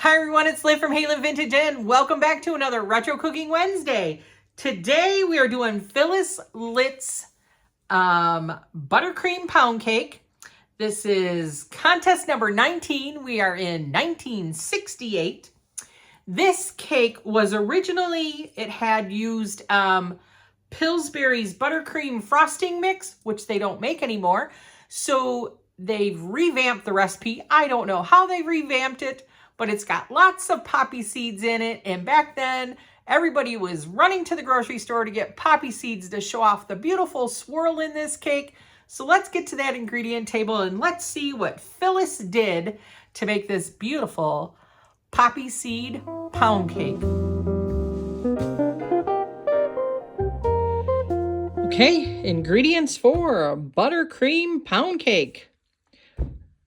Hi everyone, it's Liv from Hey Liv Vintage and welcome back to another Retro Cooking Wednesday. Today we are doing Phyllis Litt's Buttercream Pound Cake. This is contest number 19. We are in 1968. This cake was originally, it had used Pillsbury's buttercream frosting mix, which they don't make anymore. So they've revamped the recipe. I don't know how they revamped it, but it's got lots of poppy seeds in it. And back then, everybody was running to the grocery store to get poppy seeds to show off the beautiful swirl in this cake. So let's get to that ingredient table and let's see what Phyllis did to make this beautiful poppy seed pound cake. Okay, ingredients for a buttercream pound cake.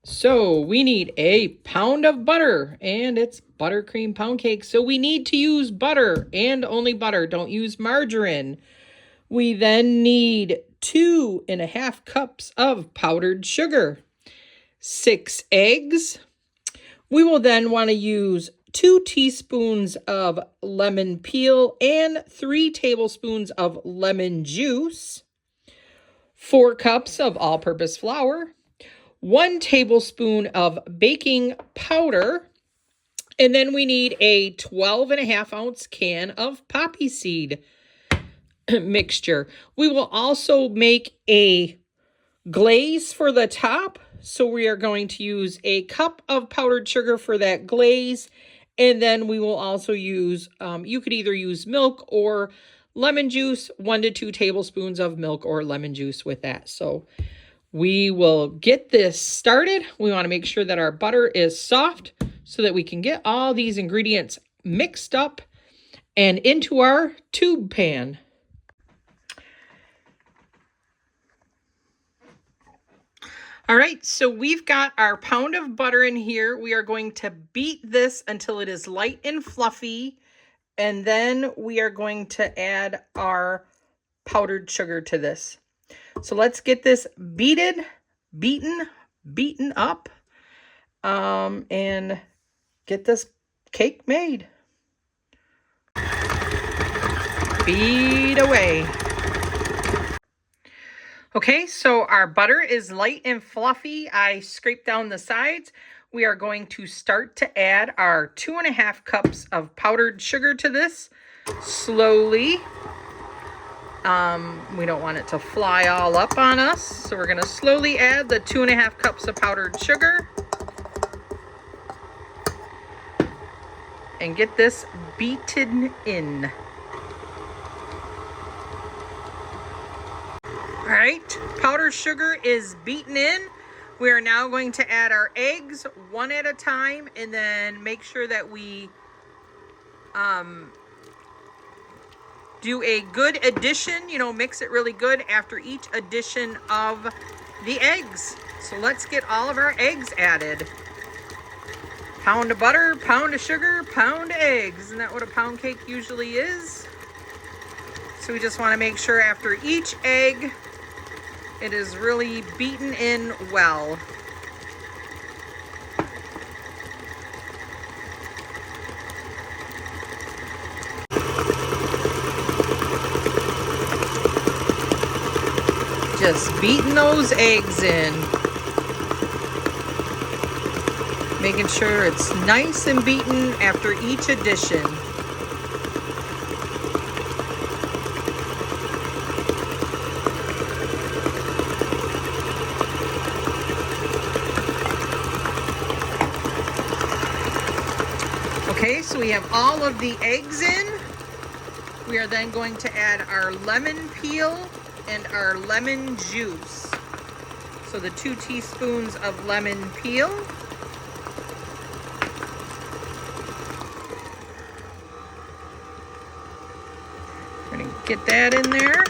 So we need a pound of butter, and it's buttercream pound cake. So we need to use butter and only butter. Don't use margarine. We then need 2.5 cups of powdered sugar, 6 eggs. We will then want to use 2 teaspoons of lemon peel and 3 tablespoons of lemon juice, 4 cups of all-purpose flour, 1 tablespoon of baking powder, and then we need a 12.5-ounce can of poppy seed mixture. We will also make a glaze for the top. So we are going to use a cup of powdered sugar for that glaze. And then we will also use, you could either use milk or lemon juice, 1 to 2 tablespoons of milk or lemon juice with that. So we will get this started. We want to make sure that our butter is soft so that we can get all these ingredients mixed up and into our tube pan. All right, so we've got our pound of butter in here. We are going to beat this until it is light and fluffy, and then we are going to add our powdered sugar to this. So let's get this beaten up, and get this cake made. Beat away. Okay, so our butter is light and fluffy. I scraped down the sides. We are going to start to add our 2.5 cups of powdered sugar to this slowly. We don't want it to fly all up on us. So we're going to slowly add the 2.5 cups of powdered sugar. And get this beaten in. All right, powdered sugar is beaten in. We are now going to add our eggs one at a time and then make sure that we do a good addition, mix it really good after each addition of the eggs. So let's get all of our eggs added. Pound of butter, pound of sugar, pound of eggs. Isn't that what a pound cake usually is? So we just want to make sure after each egg, it is really beaten in well. Just beating those eggs in. Making sure it's nice and beaten after each addition. Okay, so we have all of the eggs in. We are then going to add our lemon peel and our lemon juice. So the 2 teaspoons of lemon peel. We're going to get that in there.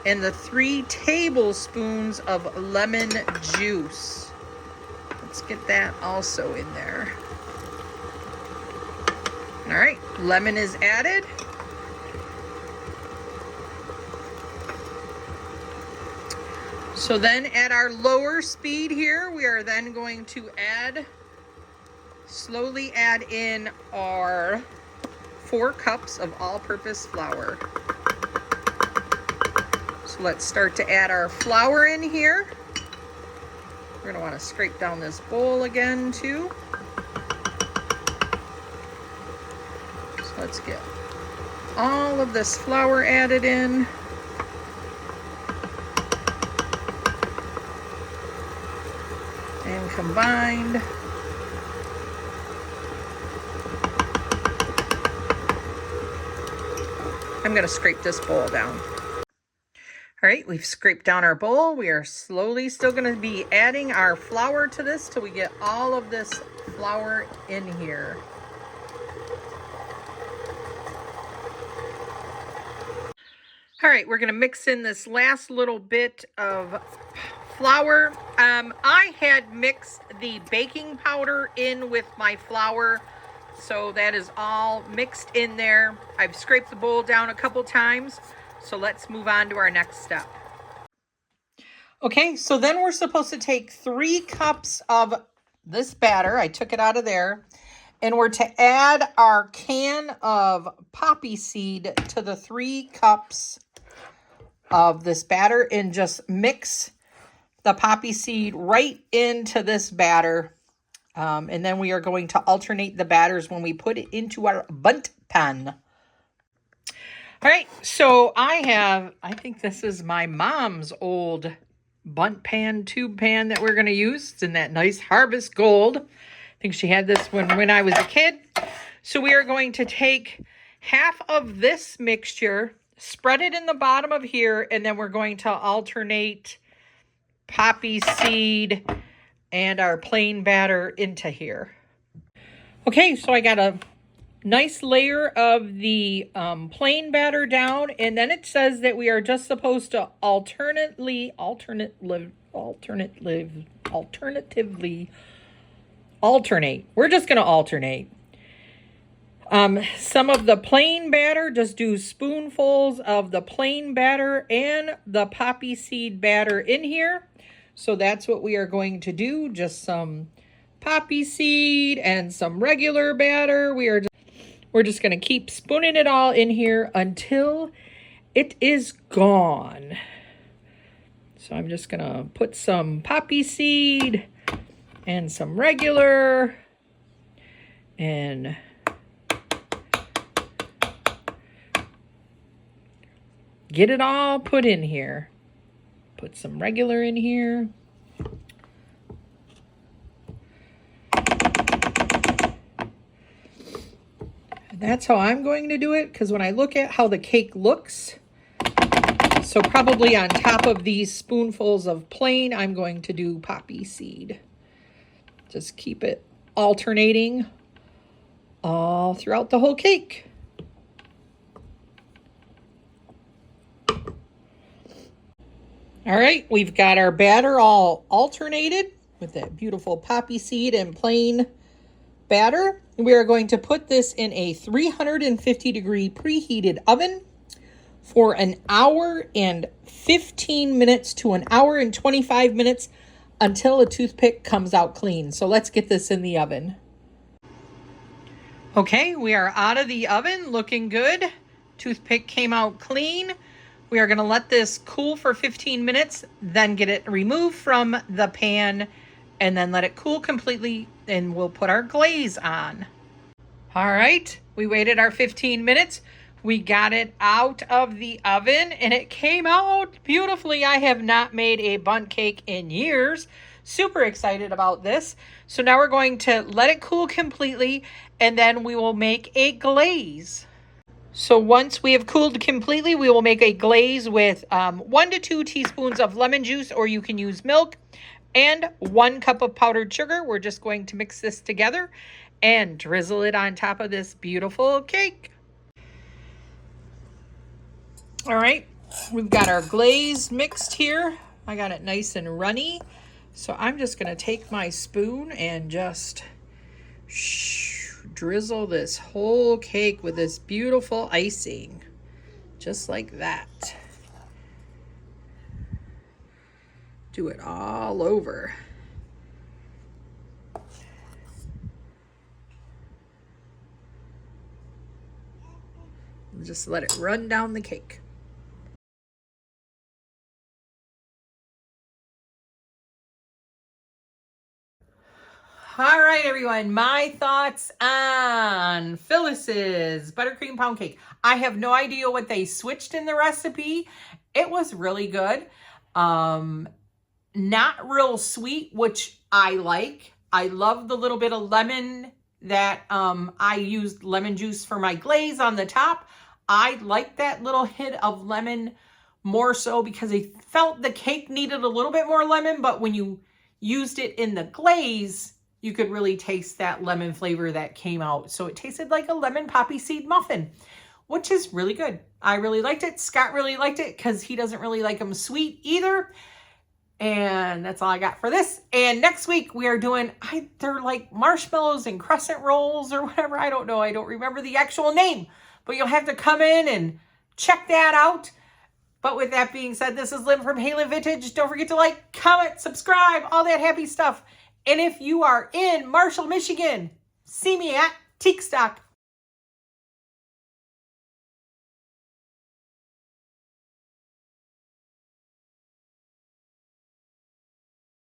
And the 3 tablespoons of lemon juice. Let's get that also in there. All right, lemon is added. So then at our lower speed here, we are then going to slowly add in our 4 cups of all-purpose flour. So let's start to add our flour in here. We're gonna wanna scrape down this bowl again too. So let's get all of this flour added in. And combined. I'm gonna scrape this bowl down. All right, we've scraped down our bowl. We are slowly still gonna be adding our flour to this till we get all of this flour in here. All right, we're gonna mix in this last little bit of flour. I had mixed the baking powder in with my flour, so that is all mixed in there. I've scraped the bowl down a couple times, so let's move on to our next step. Okay, so then we're supposed to take 3 cups of this batter. I took it out of there, and we're to add our can of poppy seed to the 3 cups of this batter and just mix the poppy seed right into this batter. And then we are going to alternate the batters when we put it into our Bundt pan. All right, so I think this is my mom's old Bundt pan, tube pan that we're gonna use. It's in that nice harvest gold. I think she had this when I was a kid. So we are going to take half of this mixture, spread it in the bottom of here, and then we're going to alternate poppy seed and our plain batter into here. Okay, so I got a nice layer of the plain batter down, and then it says that we are just supposed to alternatively alternate. We're just going to alternate. Some of the plain batter, just do spoonfuls of the plain batter and the poppy seed batter in here. So that's what we are going to do. Just some poppy seed and some regular batter. We're just going to keep spooning it all in here until it is gone. So I'm just going to put some poppy seed and some regular and get it all put in here. Put some regular in here. That's how I'm going to do it, because when I look at how the cake looks, so probably on top of these spoonfuls of plain, I'm going to do poppy seed. Just keep it alternating all throughout the whole cake. All right, we've got our batter all alternated with that beautiful poppy seed and plain batter. We are going to put this in a 350-degree preheated oven for an hour and 15 minutes to an hour and 25 minutes until a toothpick comes out clean. So let's get this in the oven. Okay, we are out of the oven, looking good. Toothpick came out clean. We are going to let this cool for 15 minutes, then get it removed from the pan, and then let it cool completely, and we'll put our glaze on. All right, we waited our 15 minutes. We got it out of the oven, and it came out beautifully. I have not made a bundt cake in years. Super excited about this. So now we're going to let it cool completely, and then we will make a glaze. So once we have cooled completely, we will make a glaze with 1 to 2 teaspoons of lemon juice, or you can use milk, and 1 cup of powdered sugar. We're just going to mix this together and drizzle it on top of this beautiful cake. All right, we've got our glaze mixed here. I got it nice and runny. So I'm just gonna take my spoon and just drizzle this whole cake with this beautiful icing, just like that. Do it all over. Just let it run down the cake. All right, everyone, my thoughts on Phyllis's buttercream pound cake. I have no idea what they switched in the recipe. It was really good. Not real sweet, which I like. I love the little bit of lemon that I used lemon juice for my glaze on the top. I like that little hit of lemon more so because I felt the cake needed a little bit more lemon, but when you used it in the glaze, you could really taste that lemon flavor that came out. So it tasted like a lemon poppy seed muffin, which is really good. I really liked it. Scott really liked it because he doesn't really like them sweet either. And that's all I got for this. And next week we are doing, they're like marshmallows and crescent rolls or whatever. I don't know. I don't remember the actual name, but you'll have to come in and check that out. But with that being said, this is Lynn from Halen Vintage. Don't forget to like, comment, subscribe, all that happy stuff. And if you are in Marshall, Michigan, see me at Teak Stock.